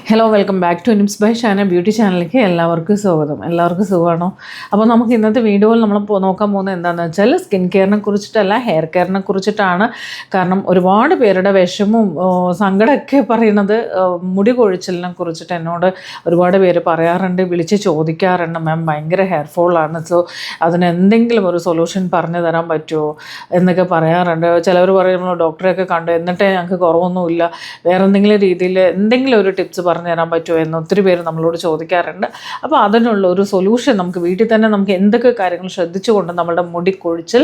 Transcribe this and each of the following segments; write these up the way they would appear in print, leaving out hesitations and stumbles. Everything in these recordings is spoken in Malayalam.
ഹലോ വെൽക്കം ബാക്ക് ടു നിംസ് ബൈ ഷാന ബ്യൂട്ടി ചാനലിലേക്ക് എല്ലാവർക്കും സ്വാഗതം. എല്ലാവർക്കും സുഖമാണോ? അപ്പോൾ നമുക്ക് ഇന്നത്തെ വീഡിയോയിൽ നമ്മൾ നോക്കാൻ പോകുന്നത് എന്താണെന്ന് വെച്ചാൽ സ്കിൻ കെയറിനെ കുറിച്ചിട്ടല്ല, ഹെയർ കെയറിനെ കുറിച്ചിട്ടാണ്. കാരണം ഒരുപാട് പേരുടെ വിഷമവും സങ്കടമൊക്കെ പറയുന്നത് മുടി കൊഴിച്ചിലിനെ കുറിച്ചിട്ട് എന്നോട് ഒരുപാട് പേര് പറയാറുണ്ട്, വിളിച്ച് ചോദിക്കാറുണ്ട്. മാം ഭയങ്കര ഹെയർ ഫോളാണ്, സോ അതിന് എന്തെങ്കിലും ഒരു സൊല്യൂഷൻ പറഞ്ഞു തരാൻ പറ്റുമോ എന്നൊക്കെ പറയാറുണ്ട്. ചിലവർ പറയും നമ്മൾ ഡോക്ടറെയൊക്കെ കണ്ടു എന്നിട്ട് ഞങ്ങൾക്ക് കുറവൊന്നുമില്ല, വേറെ എന്തെങ്കിലും രീതിയിൽ എന്തെങ്കിലും ഒരു ടിപ്സ് പറഞ്ഞു തരാൻ പറ്റുമോ എന്ന് ഒത്തിരി പേര് നമ്മളോട് ചോദിക്കാറുണ്ട്. അപ്പോൾ അതിനുള്ള ഒരു സൊല്യൂഷൻ നമുക്ക് വീട്ടിൽ തന്നെ നമുക്ക് എന്തൊക്കെ കാര്യങ്ങൾ ശ്രദ്ധിച്ചുകൊണ്ട് നമ്മുടെ മുടി കൊഴിച്ചിൽ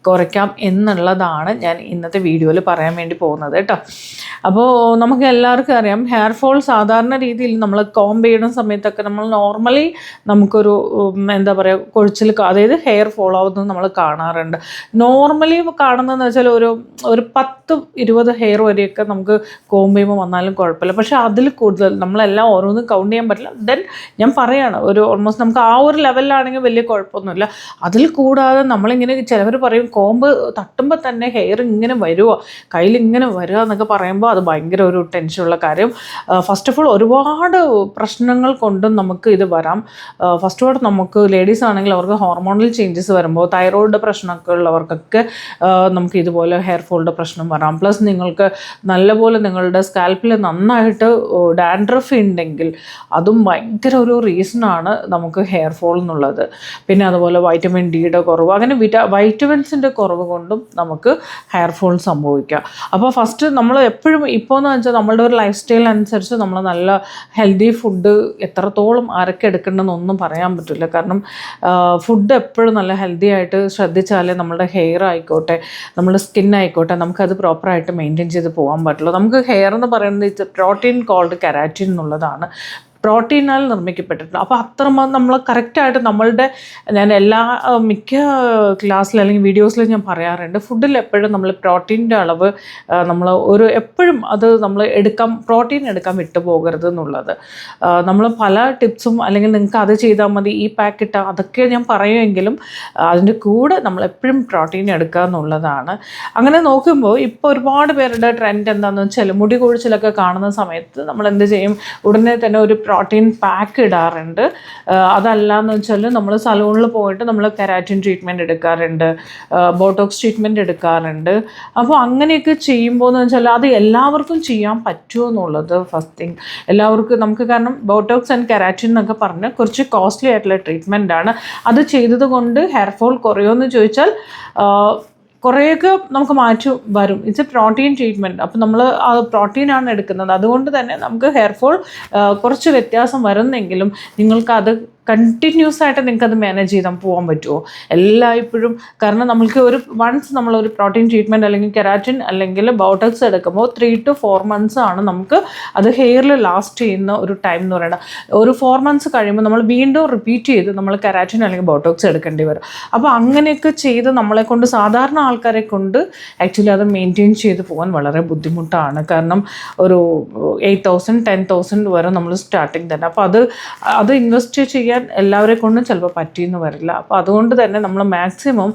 കുറയ്ക്കാം എന്നുള്ളതാണ് ഞാൻ ഇന്നത്തെ വീഡിയോയിൽ പറയാൻ വേണ്ടി പോകുന്നത് കേട്ടോ. അപ്പോൾ നമുക്ക് എല്ലാവർക്കും അറിയാം, ഹെയർ ഫോൾ സാധാരണ രീതിയിൽ നമ്മൾ കോംബ് ചെയ്യുന്ന സമയത്തൊക്കെ നമ്മൾ നോർമലി നമുക്കൊരു എന്താ പറയുക കൊഴിച്ചിൽ, അതായത് ഹെയർ ഫോൾ ആവുന്നത് നമ്മൾ കാണാറുണ്ട്. നോർമലി കാണുന്നതെന്ന് വെച്ചാൽ ഒരു 10-20 ഹെയർ വരെയൊക്കെ നമുക്ക് കോംബ് ചെയ്യുമ്പോൾ വന്നാലും കുഴപ്പമില്ല. പക്ഷേ അതിൽ കൂടുതൽ നമ്മളെല്ലാം ഓരോന്നും കൗണ്ട് ചെയ്യാൻ പറ്റില്ല. ദെൻ ഞാൻ പറയുകയാണ്, ഒരു ഓൾമോസ്റ്റ് നമുക്ക് ആ ഒരു ലെവലിലാണെങ്കിൽ വലിയ കുഴപ്പമൊന്നുമില്ല. അതിൽ കൂടാതെ നമ്മളിങ്ങനെ ചിലവർ പറയും കോമ്പ് തട്ടുമ്പോൾ തന്നെ ഹെയർ ഇങ്ങനെ വരുമോ, കയ്യിൽ ഇങ്ങനെ വരിക എന്നൊക്കെ പറയുമ്പോൾ അത് ഭയങ്കര ഒരു ടെൻഷനുള്ള കാര്യം. ഫസ്റ്റ് ഓഫ് ഓൾ ഒരുപാട് പ്രശ്നങ്ങൾ കൊണ്ടും നമുക്ക് ഇത് വരാം. ഫസ്റ്റ് ഓഫ് ഓൾ നമുക്ക് ലേഡീസ് ആണെങ്കിൽ അവർക്ക് ഹോർമോണൽ ചേഞ്ചസ് വരുമ്പോൾ, തൈറോയിഡ് പ്രശ്നമൊക്കെ ഉള്ളവർക്കൊക്കെ നമുക്ക് ഇതുപോലെ ഹെയർ ഫോളിൻ്റെ പ്രശ്നം വരാം. പ്ലസ് നിങ്ങൾക്ക് നല്ലപോലെ നിങ്ങളുടെ സ്കാൽപ്പിൽ നന്നായിട്ട് ഡാൻഡ്രഫ് ഉണ്ടെങ്കിൽ അതും ഭയങ്കര ഒരു റീസണാണ് നമുക്ക് ഹെയർ ഫോൾ എന്നുള്ളത്. പിന്നെ അതുപോലെ വൈറ്റമിൻ ഡിയുടെ കുറവ്, അങ്ങനെ വൈറ്റമിൻസിൻ്റെ കുറവ് കൊണ്ടും നമുക്ക് ഹെയർ ഫോൾ സംഭവിക്കാം. അപ്പോൾ ഫസ്റ്റ് നമ്മൾ എപ്പോഴും ഇപ്പോൾ എന്ന് വെച്ചാൽ നമ്മളുടെ ഒരു ലൈഫ് സ്റ്റൈൽ അനുസരിച്ച് നമ്മൾ നല്ല ഹെൽത്തി ഫുഡ് എത്രത്തോളം ആരൊക്കെ എടുക്കണമെന്നൊന്നും പറയാൻ പറ്റില്ല. കാരണം ഫുഡ് എപ്പോഴും നല്ല ഹെൽത്തി ആയിട്ട് ശ്രദ്ധിച്ചാലേ നമ്മുടെ ഹെയർ ആയിക്കോട്ടെ, നമ്മുടെ സ്കിൻ ആയിക്കോട്ടെ, നമുക്കത് പ്രോപ്പറായിട്ട് മെയിൻറ്റെയിൻ ചെയ്ത് പോകാൻ പറ്റുള്ളൂ. നമുക്ക് ഹെയർ എന്ന് പറയുന്നത് പ്രോട്ടീൻ കോൾഡ് കെരാറ്റിൻ എന്നുള്ളതാണ്, പ്രോട്ടീനാൽ നിർമ്മിക്കപ്പെട്ടിട്ടുണ്ട്. അപ്പോൾ അത്രമാത്രം നമ്മൾ കറക്റ്റായിട്ട് നമ്മളുടെ, ഞാൻ മിക്ക ക്ലാസ്സിൽ അല്ലെങ്കിൽ വീഡിയോസിൽ ഞാൻ പറയാറുണ്ട്, ഫുഡിൽ എപ്പോഴും നമ്മൾ പ്രോട്ടീൻ്റെ അളവ് നമ്മൾ എപ്പോഴും അത് നമ്മൾ പ്രോട്ടീൻ എടുക്കാൻ വിട്ടുപോകരുത് എന്നുള്ളത്. നമ്മൾ പല ടിപ്സും അല്ലെങ്കിൽ നിങ്ങൾക്ക് അത് ചെയ്താൽ മതി, ഈ പാക്കറ്റ് അതൊക്കെ ഞാൻ പറയുമെങ്കിലും അതിൻ്റെ കൂടെ നമ്മൾ എപ്പോഴും പ്രോട്ടീൻ എടുക്കുക എന്നുള്ളതാണ്. അങ്ങനെ നോക്കുമ്പോൾ ഇപ്പോൾ ഒരുപാട് പേരുടെ ട്രെൻഡ് എന്താണെന്ന് വെച്ചാൽ, മുടി കൊഴിച്ചിലൊക്കെ കാണുന്ന സമയത്ത് നമ്മൾ എന്ത് ചെയ്യും, ഉടനെ തന്നെ ഒരു പ്രോട്ടീൻ പാക്ക് ഇടാറുണ്ട്. അതല്ലാന്ന് വെച്ചാൽ നമ്മൾ സലൂണിൽ പോയിട്ട് നമ്മൾ കെരാറ്റിൻ ട്രീറ്റ്മെൻറ്റ് എടുക്കാറുണ്ട്, ബോട്ടോക്സ് ട്രീറ്റ്മെൻറ്റ് എടുക്കാറുണ്ട്. അപ്പോൾ അങ്ങനെയൊക്കെ ചെയ്യുമ്പോൾ എന്ന് വെച്ചാൽ അത് എല്ലാവർക്കും ചെയ്യാൻ പറ്റുമോ എന്നുള്ളത് ഫസ്റ്റ് തിങ്. എല്ലാവർക്കും നമുക്ക്, കാരണം ബോട്ടോക്സ് ആൻഡ് കെരാറ്റിൻ എന്നൊക്കെ പറഞ്ഞ് കുറച്ച് കോസ്റ്റ്ലി ആയിട്ടുള്ള ട്രീറ്റ്മെൻറ്റാണ്. അത് ചെയ്തത് കൊണ്ട് ഹെയർ ഫോൾ കുറയുമോ എന്ന് ചോദിച്ചാൽ കുറേയൊക്കെ നമുക്ക് മാറ്റം വരും. It's A protein treatment. അപ്പോൾ നമ്മൾ ആ പ്രോട്ടീനാണ് എടുക്കുന്നത്, അതുകൊണ്ട് തന്നെ നമുക്ക് ഹെയർ ഫോൾ കുറച്ച് വ്യത്യാസം വരുന്നെങ്കിലും നിങ്ങൾക്കത് കണ്ടിന്യൂസ് ആയിട്ട് നിങ്ങൾക്കത് മാനേജ് ചെയ്താൽ പോകാൻ പറ്റുമോ എല്ലായ്പ്പോഴും? കാരണം നമ്മൾക്ക് വൺസ് നമ്മളൊരു പ്രോട്ടീൻ ട്രീറ്റ്മെൻറ്റ് അല്ലെങ്കിൽ കെരാറ്റിൻ അല്ലെങ്കിൽ ബോട്ടോക്സ് എടുക്കുമ്പോൾ 3 to 4 months ആണ് നമുക്ക് അത് ഹെയറിൽ ലാസ്റ്റ് ചെയ്യുന്ന ഒരു ടൈം എന്ന് പറയുന്നത്. ഒരു 4 months കഴിയുമ്പോൾ നമ്മൾ വീണ്ടും റിപ്പീറ്റ് ചെയ്ത് നമ്മൾ കെരാറ്റിൻ അല്ലെങ്കിൽ ബോട്ടോക്സ് എടുക്കേണ്ടി വരും. അപ്പോൾ അങ്ങനെയൊക്കെ ചെയ്ത് നമ്മളെ കൊണ്ട്, സാധാരണ ആൾക്കാരെ കൊണ്ട് ആക്ച്വലി അത് മെയിൻറ്റെയിൻ ചെയ്ത് പോകാൻ വളരെ ബുദ്ധിമുട്ടാണ്. കാരണം ഒരു 8,000 10,000 വരെ നമ്മൾ സ്റ്റാർട്ടിങ് തന്നെ. അപ്പോൾ അത് ഇൻവെസ്റ്റ് ചെയ്യാൻ എല്ലാവരെ കൊണ്ടും ചിലപ്പോൾ പറ്റിയെന്ന് വരില്ല. അപ്പോൾ അതുകൊണ്ട് തന്നെ നമ്മൾ മാക്സിമം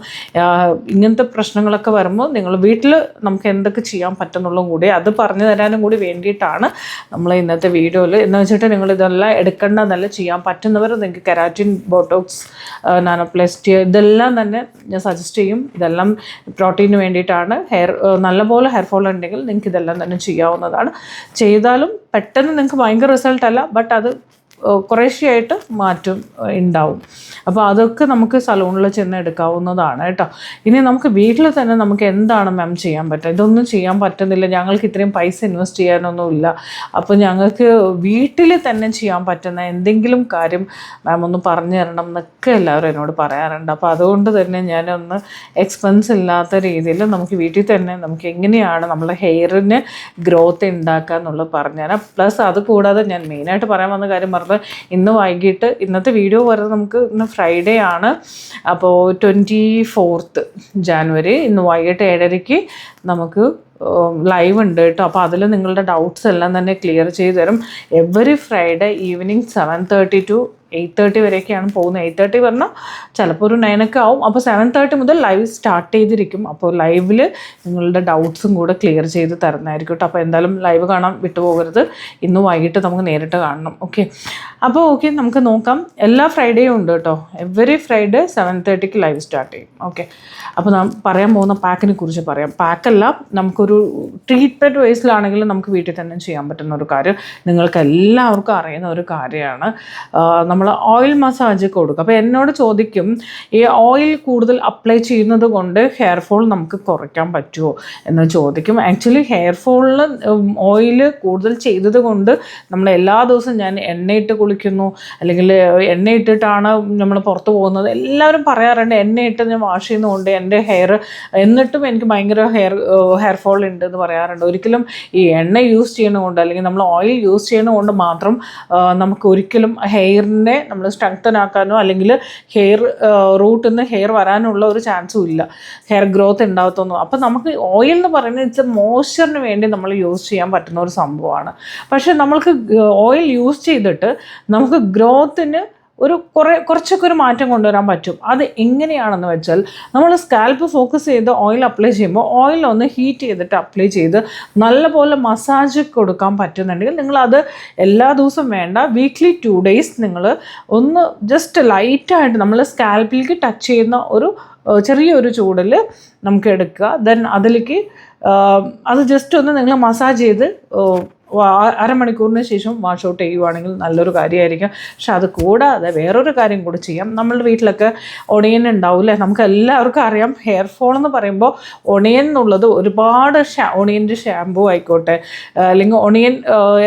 ഇങ്ങനത്തെ പ്രശ്നങ്ങളൊക്കെ വരുമ്പോൾ നിങ്ങൾ വീട്ടിൽ നമുക്ക് എന്തൊക്കെ ചെയ്യാൻ പറ്റുന്നുള്ളതും കൂടി അത് പറഞ്ഞു തരാനും കൂടി വേണ്ടിയിട്ടാണ് നമ്മൾ ഇന്നത്തെ വീഡിയോയിൽ. എന്ന് വെച്ചിട്ട് നിങ്ങൾ ഇതെല്ലാം എടുക്കേണ്ടതെന്നല്ല, ചെയ്യാൻ പറ്റുന്നവർ നിങ്ങൾക്ക് കെരാറ്റിൻ, ബോട്ടോക്സ്, നാനോപ്ലാസ്റ്റി ഇതെല്ലാം തന്നെ ഞാൻ സജസ്റ്റ് ചെയ്യും. ഇതെല്ലാം പ്രോട്ടീന് വേണ്ടിയിട്ടാണ്. നല്ലപോലെ ഹെയർ ഫോൾ ഉണ്ടെങ്കിൽ നിങ്ങൾക്ക് ഇതെല്ലാം തന്നെ ചെയ്യാവുന്നതാണ്. ചെയ്താലും പെട്ടെന്ന് നിങ്ങൾക്ക് ഭയങ്കര റിസൾട്ടല്ല, ബട്ട് അത് കുറേശ്ശെയായിട്ട് മാറ്റം ഉണ്ടാവും. അപ്പോൾ അതൊക്കെ നമുക്ക് സലൂണിൽ ചെന്ന് എടുക്കാവുന്നതാണ് കേട്ടോ. ഇനി നമുക്ക് വീട്ടിൽ തന്നെ നമുക്ക് എന്താണ് മാം ചെയ്യാൻ പറ്റുക? ഇതൊന്നും ചെയ്യാൻ പറ്റുന്നില്ല, ഞങ്ങൾക്ക് ഇത്രയും പൈസ ഇൻവെസ്റ്റ് ചെയ്യാനൊന്നുമില്ല, അപ്പോൾ ഞങ്ങൾക്ക് വീട്ടിൽ തന്നെ ചെയ്യാൻ പറ്റുന്ന എന്തെങ്കിലും കാര്യം മാം ഒന്ന് പറഞ്ഞു തരണം എന്നൊക്കെ എല്ലാവരും എന്നോട് പറയാറുണ്ട്. അപ്പോൾ അതുകൊണ്ട് തന്നെ ഞാനൊന്ന് എക്സ്പെൻസ് ഇല്ലാത്ത രീതിയിൽ നമുക്ക് വീട്ടിൽ തന്നെ നമുക്ക് എങ്ങനെയാണ് നമ്മുടെ ഹെയറിന് ഗ്രോത്ത് ഉണ്ടാക്കുക എന്നുള്ളത് പറഞ്ഞുതരാം. പ്ലസ് അത് കൂടാതെ ഞാൻ മെയിനായിട്ട് പറയാൻ വന്ന കാര്യം പറഞ്ഞത്, ഇന്ന് വൈകിട്ട്, ഇന്നത്തെ വീഡിയോ വരുന്നത് നമുക്ക് ഇന്ന് ഫ്രൈഡേ ആണ്, അപ്പോൾ 24th January ഇന്ന് വൈകിട്ട് 7:30 നമുക്ക് ലൈവ് ഉണ്ട് കേട്ടോ. അപ്പോൾ അതിൽ നിങ്ങളുടെ ഡൗട്ട്സ് എല്ലാം തന്നെ ക്ലിയർ ചെയ്ത് തരും. എവറി ഫ്രൈഡേ ഈവനിങ് 7:30 to 8:30 വരെയൊക്കെയാണ് പോകുന്നത്. 8:30 പറഞ്ഞാൽ ചിലപ്പോൾ ഒരു 9 ഒക്കെ ആവും. അപ്പോൾ 7:30 മുതൽ ലൈവ് സ്റ്റാർട്ട് ചെയ്തിരിക്കും. അപ്പോൾ ലൈവിൽ നിങ്ങളുടെ ഡൗട്ട്സും കൂടെ ക്ലിയർ ചെയ്ത് തരുന്നതായിരിക്കും കേട്ടോ. അപ്പോൾ എന്തായാലും ലൈവ് കാണാൻ വിട്ടുപോകരുത്. ഇന്ന് വൈകിട്ട് നമുക്ക് നേരിട്ട് കാണണം. ഓക്കെ, അപ്പോൾ ഓക്കെ, നമുക്ക് നോക്കാം. എല്ലാ ഫ്രൈഡേയും ഉണ്ട് കേട്ടോ. എവറി ഫ്രൈഡേ 7:30 ലൈവ് സ്റ്റാർട്ട് ചെയ്യും. ഓക്കെ, അപ്പോൾ നാം പറയാൻ പോകുന്ന പാക്കിനെ കുറിച്ച് പറയാം. പാക്കല്ല, നമുക്കൊരു ട്രീറ്റ്മെൻറ്റ് വൈസിലാണെങ്കിലും നമുക്ക് വീട്ടിൽ തന്നെ ചെയ്യാൻ പറ്റുന്ന ഒരു കാര്യം, നിങ്ങൾക്ക് എല്ലാവർക്കും അറിയുന്ന ഒരു കാര്യമാണ്. നമ്മൾ ഓയിൽ മസാജ് കൊടുക്കുക. അപ്പോൾ എന്നോട് ചോദിക്കും, ഈ ഓയിൽ കൂടുതൽ അപ്ലൈ ചെയ്യുന്നത് കൊണ്ട് ഹെയർ ഫോൾ നമുക്ക് കുറയ്ക്കാൻ പറ്റുമോ എന്ന് ചോദിക്കും. ആക്ച്വലി ഹെയർ ഫോളിൽ ഓയിൽ കൂടുതൽ ചെയ്തത് കൊണ്ട് നമ്മൾ എല്ലാ ദിവസവും ഞാൻ എണ്ണയിട്ട് കുളിക്കുന്നു, അല്ലെങ്കിൽ എണ്ണയിട്ടിട്ടാണ് നമ്മൾ പുറത്ത് പോകുന്നത്, എല്ലാവരും പറയാറുണ്ട് എണ്ണയിട്ട് ഞാൻ വാഷ് ചെയ്യുന്നതുകൊണ്ട് എൻ്റെ ഹെയർ, എന്നിട്ടും എനിക്ക് ഭയങ്കര ഹെയർ ഫോൾ ഉണ്ട് എന്ന് പറയാറുണ്ട്. ഒരിക്കലും ഈ എണ്ണ യൂസ് ചെയ്യുന്നതുകൊണ്ട് അല്ലെങ്കിൽ നമ്മൾ ഓയിൽ യൂസ് ചെയ്യുന്നതുകൊണ്ട് മാത്രം നമുക്ക് ഒരിക്കലും ഹെയറിനെ നമ്മൾ സ്ട്രെങ്തൻ ആക്കാനോ അല്ലെങ്കിൽ ഹെയർ റൂട്ടിൽ നിന്ന് ഹെയർ വരാനുള്ള ഒരു ചാൻസും ഇല്ല, ഹെയർ ഗ്രോത്ത് ഉണ്ടാകത്തൊന്നും. അപ്പോൾ നമുക്ക് ഓയിൽ എന്ന് പറയുന്നത് ഇറ്റ്സ് മോയ്സ്ചറിന് വേണ്ടി നമ്മൾ യൂസ് ചെയ്യാൻ പറ്റുന്ന ഒരു സംഭവമാണ്. പക്ഷേ നമ്മൾക്ക് ഓയിൽ യൂസ് ചെയ്തിട്ട് നമുക്ക് ഗ്രോത്തിന് കുറച്ചൊക്കെ ഒരു മാറ്റം കൊണ്ടുവരാൻ പറ്റും. അത് എങ്ങനെയാണെന്ന് വെച്ചാൽ, നമ്മൾ സ്കാൽപ്പ് ഫോക്കസ് ചെയ്ത് ഓയിൽ അപ്ലൈ ചെയ്യുമ്പോൾ ഓയിൽ ഒന്ന് ഹീറ്റ് ചെയ്തിട്ട് അപ്ലൈ ചെയ്ത് നല്ലപോലെ മസാജ് കൊടുക്കാൻ പറ്റുന്നുണ്ടെങ്കിൽ നിങ്ങളത് എല്ലാ ദിവസവും വേണ്ട, വീക്ക്ലി 2 days നിങ്ങൾ ഒന്ന് ജസ്റ്റ് ലൈറ്റായിട്ട് നമ്മൾ സ്കാൽപ്പിലേക്ക് ടച്ച് ചെയ്യുന്ന ഒരു ചെറിയൊരു ചൂടിൽ നമുക്ക് എടുക്കുക. ദെൻ അതിലേക്ക് അത് ജസ്റ്റ് ഒന്ന് നിങ്ങൾ മസാജ് ചെയ്ത് അരമണിക്കൂറിന് ശേഷം വാഷ് ഔട്ട് ചെയ്യുവാണെങ്കിൽ നല്ലൊരു കാര്യമായിരിക്കും. പക്ഷെ അത് കൂടാതെ വേറൊരു കാര്യം കൂടി ചെയ്യാം. നമ്മളുടെ വീട്ടിലൊക്കെ ഒണിയൻ ഉണ്ടാവില്ലേ, നമുക്ക് എല്ലാവർക്കും അറിയാം. ഹെയർ ഫോൾ എന്ന് പറയുമ്പോൾ ഒണിയൻ എന്നുള്ളത് ഒരുപാട് ഒണിയൻ്റെ ഷാമ്പൂ ആയിക്കോട്ടെ, അല്ലെങ്കിൽ ഒണിയൻ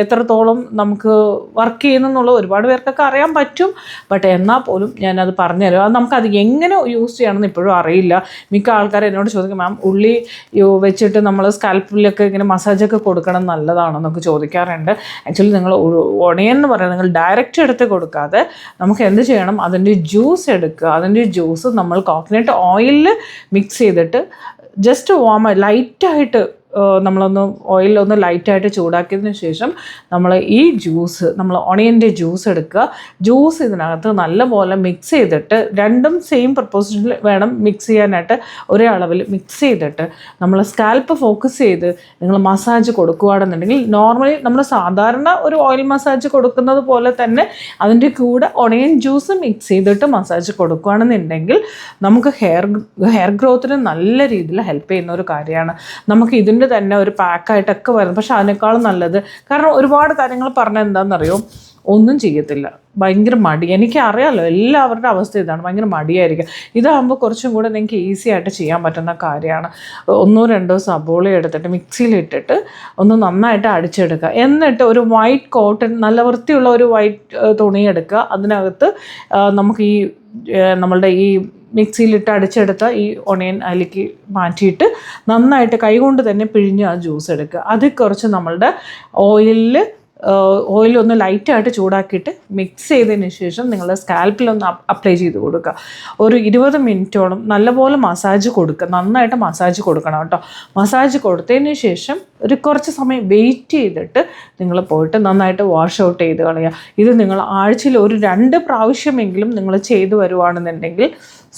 എത്രത്തോളം നമുക്ക് വർക്ക് ചെയ്യുന്നെന്നുള്ള ഒരുപാട് പേർക്കൊക്കെ അറിയാൻ പറ്റും. ബട്ട് എന്നാൽ പോലും ഞാനത് പറഞ്ഞുതരാം. അത് നമുക്കത് എങ്ങനെ യൂസ് ചെയ്യണമെന്ന് ഇപ്പോഴും അറിയില്ല. മിക്ക ആൾക്കാർ എന്നോട് ചോദിക്കും, മാം ഉള്ളി വെച്ചിട്ട് നമ്മൾ സ്കാൽപ്പിലൊക്കെ ഇങ്ങനെ മസാജൊക്കെ കൊടുക്കണം നല്ലതാണെന്നൊക്കെ ചോദിക്കാറുണ്ട്. ആക്ച്വലി നിങ്ങൾ ഒണിയൻ എന്ന് പറയുന്നത് നിങ്ങൾ ഡയറക്റ്റ് എടുത്ത് കൊടുക്കാതെ നമുക്ക് എന്ത് ചെയ്യണം, അതിൻ്റെ ജ്യൂസ് എടുക്കുക. അതിൻ്റെ ജ്യൂസ് നമ്മൾ കോക്കനട്ട് ഓയിലിൽ മിക്സ് ചെയ്തിട്ട് ജസ്റ്റ് ലൈറ്റായിട്ട് നമ്മളൊന്ന് ഓയിലൊന്ന് ലൈറ്റായിട്ട് ചൂടാക്കിയതിന് ശേഷം നമ്മൾ ഈ ജ്യൂസ്, നമ്മൾ ഒണിയൻ്റെ ജ്യൂസ് എടുക്കുക. ജ്യൂസ് ഇതിനകത്ത് നല്ലപോലെ മിക്സ് ചെയ്തിട്ട്, രണ്ടും സെയിം പ്രപ്പോസിഷനിൽ വേണം മിക്സ് ചെയ്യാനായിട്ട്, ഒരേ അളവിൽ മിക്സ് ചെയ്തിട്ട് നമ്മൾ സ്കാൽപ്പ് ഫോക്കസ് ചെയ്ത് നിങ്ങൾ മസാജ് കൊടുക്കുകയാണെന്നുണ്ടെങ്കിൽ, നോർമലി നമ്മൾ സാധാരണ ഒരു ഓയിൽ മസാജ് കൊടുക്കുന്നത് പോലെ തന്നെ അതിൻ്റെ കൂടെ ഒണിയൻ ജ്യൂസ് മിക്സ് ചെയ്തിട്ട് മസാജ് കൊടുക്കുകയാണെന്നുണ്ടെങ്കിൽ നമുക്ക് ഹെയർ ഗ്രോത്തിന് നല്ല രീതിയിൽ ഹെൽപ്പ് ചെയ്യുന്ന ഒരു കാര്യമാണ്. നമുക്ക് ഇതിൻ്റെ തന്നെ ഒരു പാക്കായിട്ടൊക്കെ വരുന്നത്. പക്ഷെ അതിനേക്കാളും നല്ലത്, കാരണം ഒരുപാട് കാര്യങ്ങൾ പറഞ്ഞാൽ എന്താണെന്നറിയോ, ഒന്നും ചെയ്യത്തില്ല, ഭയങ്കര മടി. എനിക്കറിയാമല്ലോ എല്ലാവരുടെ അവസ്ഥ ഇതാണ്, ഭയങ്കര മടിയായിരിക്കും. ഇതാകുമ്പോൾ കുറച്ചും കൂടെ നിങ്ങൾക്ക് ഈസി ആയിട്ട് ചെയ്യാൻ പറ്റുന്ന കാര്യമാണ്. 1-2 സബോള എടുത്തിട്ട് മിക്സിയിലിട്ടിട്ട് ഒന്ന് നന്നായിട്ട് അടിച്ചെടുക്കുക. എന്നിട്ട് ഒരു വൈറ്റ് കോട്ടൺ, നല്ല വൃത്തിയുള്ള ഒരു വൈറ്റ് തുണി എടുക്കുക. അതിനകത്ത് നമുക്ക് ഈ നമ്മളുടെ ഈ മിക്സിയിലിട്ട് അടിച്ചെടുത്ത ഈ ഒണിയൻ അതിലേക്ക് മാറ്റിയിട്ട് നന്നായിട്ട് കൈകൊണ്ട് തന്നെ പിഴിഞ്ഞ് ആ ജ്യൂസ് എടുക്കുക. അത് കുറച്ച് നമ്മളുടെ ഓയിലൊന്ന് ലൈറ്റായിട്ട് ചൂടാക്കിയിട്ട് മിക്സ് ചെയ്തതിന് ശേഷം നിങ്ങളുടെ സ്കാൽപ്പിലൊന്ന് അപ്ലൈ ചെയ്ത് കൊടുക്കുക. ഒരു 20 മിനിറ്റോളം നല്ലപോലെ മസാജ് കൊടുക്കുക. നന്നായിട്ട് മസാജ് കൊടുക്കണം കേട്ടോ. മസാജ് കൊടുത്തതിന് ശേഷം ഒരു കുറച്ച് സമയം വെയിറ്റ് ചെയ്തിട്ട് നിങ്ങൾ പോയിട്ട് നന്നായിട്ട് വാഷ് ഔട്ട് ചെയ്ത് കളയുക. ഇത് നിങ്ങൾ ആഴ്ചയിൽ ഒരു 2 പ്രാവശ്യമെങ്കിലും നിങ്ങൾ ചെയ്തു വരുവാണെന്നുണ്ടെങ്കിൽ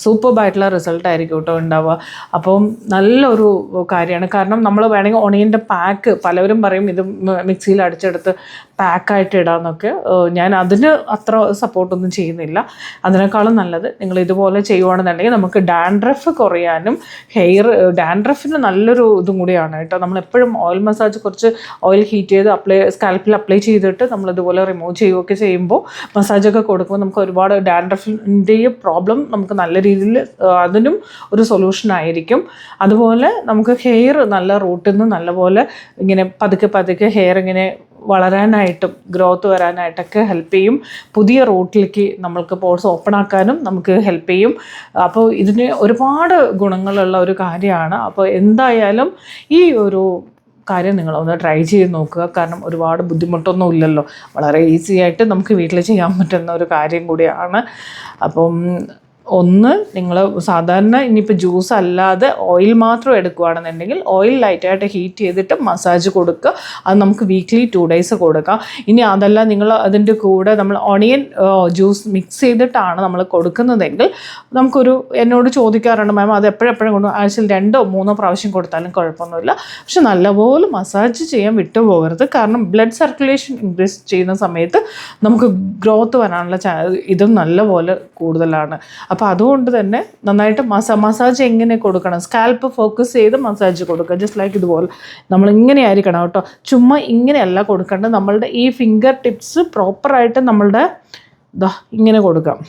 സൂപ്പർബായിട്ടുള്ള റിസൾട്ടായിരിക്കും കേട്ടോ ഉണ്ടാവുക. അപ്പം നല്ലൊരു കാര്യമാണ്. കാരണം നമ്മൾ വേണമെങ്കിൽ ഒണിയൻ്റെ പാക്ക്, പലവരും പറയും ഇത് മിക്സിയിൽ അടിച്ചെടുത്ത് പാക്കായിട്ട് ഇടാമെന്നൊക്കെ. ഞാൻ അതിന് അത്ര സപ്പോർട്ടൊന്നും ചെയ്യുന്നില്ല. അതിനേക്കാളും നല്ലത് നിങ്ങൾ ഇതുപോലെ ചെയ്യുവാണെന്നുണ്ടെങ്കിൽ നമുക്ക് ഡാൻഡ്രഫ് കുറയാനും ഡാൻഡ്രഫിന് നല്ലൊരു ഇതും കൂടിയാണ് കേട്ടോ. നമ്മളെപ്പോഴും ഓയിൽ മസാജ് കുറച്ച് ഓയിൽ ഹീറ്റ് ചെയ്ത് സ്കാൽപ്പിൽ അപ്ലൈ ചെയ്തിട്ട് നമ്മളിതുപോലെ റിമൂവ് ചെയ്യുകയൊക്കെ ചെയ്യുമ്പോൾ, മസാജൊക്കെ കൊടുക്കുമ്പോൾ നമുക്ക് ഒരുപാട് ഡാൻഡ്രഫിൻ്റെ പ്രോബ്ലം നമുക്ക് നല്ല രീതിയിൽ അതിനും ഒരു സൊല്യൂഷൻ ആയിരിക്കും. അതുപോലെ നമുക്ക് ഹെയർ നല്ല റൂട്ടിൽ നിന്ന് നല്ലപോലെ ഇങ്ങനെ പതുക്കെ ഹെയർ ഇങ്ങനെ വളരാനായിട്ടും ഗ്രോത്ത് വരാനായിട്ടൊക്കെ ഹെൽപ്പ് ചെയ്യും. പുതിയ റൂട്ടിലേക്ക് നമ്മൾക്ക് പോർസ് ഓപ്പൺ ആക്കാനും നമുക്ക് ഹെൽപ്പ് ചെയ്യും. അപ്പോൾ ഇതിന് ഒരുപാട് ഗുണങ്ങളുള്ള ഒരു കാര്യമാണ്. അപ്പോൾ എന്തായാലും ഈ ഒരു കാര്യം നിങ്ങളൊന്ന് ട്രൈ ചെയ്ത് നോക്കുക. കാരണം ഒരുപാട് ബുദ്ധിമുട്ടൊന്നും ഇല്ലല്ലോ, വളരെ ഈസി ആയിട്ട് നമുക്ക് വീട്ടിൽ ചെയ്യാൻ പറ്റുന്ന ഒരു കാര്യം കൂടിയാണ്. അപ്പം ഒന്ന് നിങ്ങൾ സാധാരണ ഇനിയിപ്പോൾ ജ്യൂസ് അല്ലാതെ ഓയിൽ മാത്രം എടുക്കുകയാണെന്നുണ്ടെങ്കിൽ ഓയിൽ ലൈറ്റായിട്ട് ഹീറ്റ് ചെയ്തിട്ട് മസാജ് കൊടുക്കുക. അത് നമുക്ക് വീക്ക്ലി 2 days കൊടുക്കാം. ഇനി അതല്ല നിങ്ങൾ അതിൻ്റെ കൂടെ നമ്മൾ ഓണിയൻ ജ്യൂസ് മിക്സ് ചെയ്തിട്ടാണ് നമ്മൾ കൊടുക്കുന്നതെങ്കിൽ നമുക്കൊരു എന്നോട് ചോദിക്കാറുണ്ട് മാം അത് എപ്പോഴെപ്പോഴും കൊണ്ട് ആഴ്ചയിൽ 2 or 3 പ്രാവശ്യം കൊടുത്താലും കുഴപ്പമൊന്നുമില്ല. പക്ഷെ നല്ലപോലെ മസാജ് ചെയ്യാൻ വിട്ടുപോകരുത്. കാരണം ബ്ലഡ് സർക്കുലേഷൻ ഇൻക്രീസ് ചെയ്യുന്ന സമയത്ത് നമുക്ക് ഗ്രോത്ത് വരാനുള്ള ഇതും നല്ലപോലെ കൂടുതലാണ്. അപ്പോൾ അതുകൊണ്ട് തന്നെ നന്നായിട്ട് മസാജ് എങ്ങനെ കൊടുക്കണം, സ്കാൽപ്പ് ഫോക്കസ് ചെയ്ത് മസാജ് കൊടുക്കുക. ജസ്റ്റ് ലൈക്ക് ഇതുപോലെ നമ്മളിങ്ങനെ ആയിരിക്കണം കേട്ടോ. ചുമ്മാ ഇങ്ങനെയല്ല കൊടുക്കേണ്ടത്. നമ്മളുടെ ഈ ഫിംഗർ ടിപ്സ് പ്രോപ്പറായിട്ട് നമ്മളുടെ ഇങ്ങനെ കൊടുക്കാം.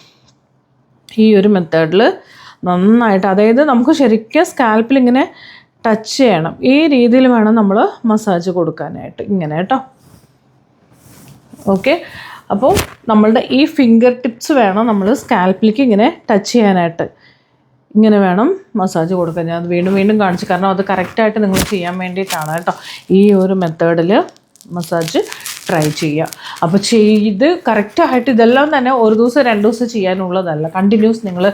ഈ ഒരു മെത്തേഡിൽ നന്നായിട്ട്, അതായത് നമുക്ക് ശരിക്കും സ്കാൽപ്പിൽ ഇങ്ങനെ ടച്ച് ചെയ്യണം. ഈ രീതിയിൽ വേണം നമ്മൾ മസാജ് കൊടുക്കാനായിട്ട്. ഇങ്ങനെ കേട്ടോ. ഓക്കെ, അപ്പോൾ നമ്മളുടെ ഈ ഫിംഗർ ടിപ്സ് വേണം നമ്മൾ സ്കാൽപ്പിലേക്ക് ഇങ്ങനെ ടച്ച് ചെയ്യാനായിട്ട്. ഇങ്ങനെ വേണം മസാജ് കൊടുക്കാൻ. ഞാൻ അത് വീണ്ടും വീണ്ടും കാണിച്ചു, കാരണം അത് കറക്റ്റായിട്ട് നിങ്ങൾ ചെയ്യാൻ വേണ്ടിയിട്ടാണ് കേട്ടോ. ഈ ഒരു മെത്തേഡിൽ മസാജ് ട്രൈ ചെയ്യുക. അപ്പോൾ ചെയ്ത് കറക്റ്റായിട്ട് ഇതെല്ലാം തന്നെ ഒരു ദിവസം 2 ദിവസം ചെയ്യാനുള്ളതല്ല, കണ്ടിന്യൂസ് നിങ്ങൾ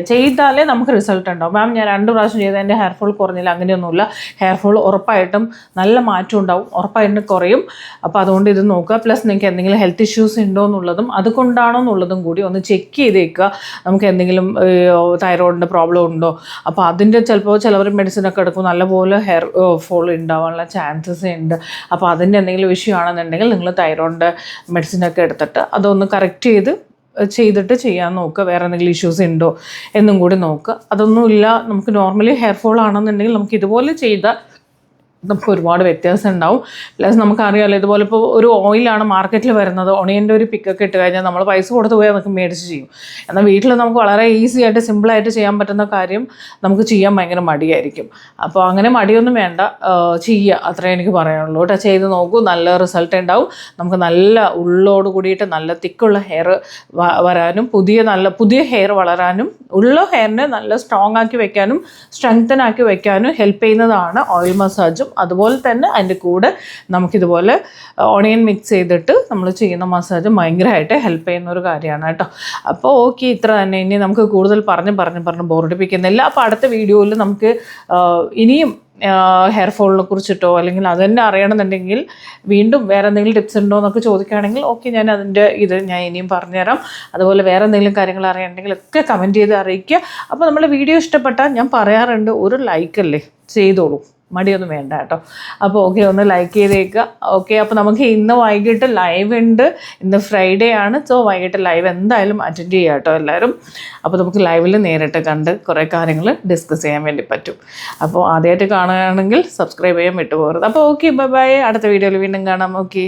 ചെയ്താലേ നമുക്ക് റിസൾട്ട് ഉണ്ടാവും. മാം ഞാൻ 2 പ്രാവശ്യം ചെയ്താൽ എൻ്റെ ഹെയർ ഫോൾ കുറഞ്ഞില്ല, അങ്ങനെയൊന്നുമില്ല. ഹെയർ ഫോൾ ഉറപ്പായിട്ടും നല്ല മാറ്റം ഉണ്ടാവും, ഉറപ്പായിട്ടും കുറയും. അപ്പോൾ അതുകൊണ്ട് ഇത് നോക്കുക. പ്ലസ് നിങ്ങൾക്ക് എന്തെങ്കിലും ഹെൽത്ത് ഇഷ്യൂസ് ഉണ്ടോ എന്നുള്ളതും അതുകൊണ്ടാണോ എന്നുള്ളതും കൂടി ഒന്ന് ചെക്ക് ചെയ്തേക്കുക. നമുക്ക് എന്തെങ്കിലും തൈറോയിഡിൻ്റെ പ്രോബ്ലം ഉണ്ടോ, അപ്പോൾ അതിൻ്റെ ചിലപ്പോൾ ചിലവർ മെഡിസിനൊക്കെ എടുക്കും, നല്ലപോലെ ഹെയർ ഫോൾ ഉണ്ടാവാനുള്ള ചാൻസസ് ഉണ്ട്. അപ്പോൾ അതിൻ്റെ എന്തെങ്കിലും ഇഷ്യൂ ആണെന്നുണ്ടെങ്കിൽ നിങ്ങൾ തൈറോയിഡിൻ്റെ മെഡിസിനൊക്കെ എടുത്തിട്ട് അതൊന്ന് കറക്റ്റ് ചെയ്തിട്ട് ചെയ്യാൻ നോക്കുക. വേറെ എന്തെങ്കിലും ഇഷ്യൂസ് ഉണ്ടോ എന്നും കൂടി നോക്കുക. അതൊന്നുമില്ല, നമുക്ക് നോർമലി ഹെയർ ഫോൾ ആണെന്നുണ്ടെങ്കിൽ നമുക്ക് ഇതുപോലെ ചെയ്താൽ നമുക്ക് ഒരുപാട് വ്യത്യാസം ഉണ്ടാവും. പ്ലസ് നമുക്കറിയാമല്ലോ, ഇതുപോലെ ഇപ്പോൾ ഒരു ഓയിലാണ് മാർക്കറ്റിൽ വരുന്നത്, ഓണിയൻ്റെ ഒരു പിക്കൊക്കെ ഇട്ട് കഴിഞ്ഞാൽ നമ്മൾ പൈസ കൊടുത്ത് പോയാൽ നമുക്ക് മേടിച്ച് ചെയ്യും. എന്നാൽ വീട്ടിൽ നമുക്ക് വളരെ ഈസി ആയിട്ട് സിമ്പിളായിട്ട് ചെയ്യാൻ പറ്റുന്ന കാര്യം നമുക്ക് ചെയ്യാൻ ഭയങ്കര മടിയായിരിക്കും. അപ്പോൾ അങ്ങനെ മടിയൊന്നും വേണ്ട, ചെയ്യുക, അത്രേ എനിക്ക് പറയാനുള്ളൂ കേട്ടോ. ചെയ്ത് നോക്കൂ, നല്ല റിസൾട്ട് ഉണ്ടാവും. നമുക്ക് നല്ല ഉള്ളോട് കൂടിയിട്ട് നല്ല തിക്കുള്ള ഹെയർ വരാനും പുതിയ ഹെയർ വളരാനും ഉള്ള ഹെയറിനെ നല്ല സ്ട്രോങ് ആക്കി വെക്കാനും സ്ട്രെങ്തൻ ആക്കി വെക്കാനും ഹെൽപ്പ് ചെയ്യുന്നതാണ് ഓയിൽ മസാജും. അതുപോലെ തന്നെ അതിൻ്റെ കൂടെ നമുക്കിതുപോലെ ഓണിയൻ മിക്സ് ചെയ്തിട്ട് നമ്മൾ ചെയ്യുന്ന മസാജ് ഭയങ്കരമായിട്ട് ഹെൽപ്പ് ചെയ്യുന്ന ഒരു കാര്യമാണ് കേട്ടോ. അപ്പോൾ ഓക്കെ, ഇത്ര തന്നെ. ഇനി നമുക്ക് കൂടുതൽ പറഞ്ഞ് ബോറടിപ്പിക്കുന്നില്ല. അപ്പോൾ അടുത്ത വീഡിയോയിൽ നമുക്ക് ഇനിയും ഹെയർ ഫോളിനെ കുറിച്ചിട്ടോ അല്ലെങ്കിൽ അതെന്നെ അറിയണമെന്നുണ്ടെങ്കിൽ വീണ്ടും വേറെ എന്തെങ്കിലും ടിപ്സ് ഉണ്ടോ എന്നൊക്കെ ചോദിക്കുകയാണെങ്കിൽ ഓക്കെ, ഞാൻ ഞാൻ ഇനിയും പറഞ്ഞുതരാം. അതുപോലെ വേറെ എന്തെങ്കിലും കാര്യങ്ങൾ അറിയണമെങ്കിൽ ഒക്കെ കമൻറ്റ് ചെയ്ത് അറിയിക്കുക. അപ്പോൾ നമ്മുടെ വീഡിയോ ഇഷ്ടപ്പെട്ടാൽ ഞാൻ പറയാറുണ്ട്, ഒരു ലൈക്കല്ലേ ചെയ്തോളൂ, മടിയൊന്നും വേണ്ട കേട്ടോ. അപ്പോൾ ഓക്കെ, ഒന്ന് ലൈക്ക് ചെയ്തേക്കുക. ഓക്കെ, അപ്പോൾ നമുക്ക് ഇന്ന് വൈകിട്ട് ലൈവ് ഉണ്ട്. ഇന്ന് ഫ്രൈഡേ ആണ്. സോ വൈകിട്ട് ലൈവ് എന്തായാലും അറ്റൻഡ് ചെയ്യുക കേട്ടോ എല്ലാവരും. അപ്പോൾ നമുക്ക് ലൈവിൽ നേരിട്ട് കണ്ട് കുറേ കാര്യങ്ങൾ ഡിസ്കസ് ചെയ്യാൻ വേണ്ടി പറ്റും. അപ്പോൾ ആദ്യമായിട്ട് കാണുകയാണെങ്കിൽ സബ്സ്ക്രൈബ് ചെയ്യാൻ വിട്ടുപോകരുത്. അപ്പോൾ ഓക്കെ, ബൈ ബൈ. അടുത്ത വീഡിയോയിൽ വീണ്ടും കാണാം. ഓക്കെ.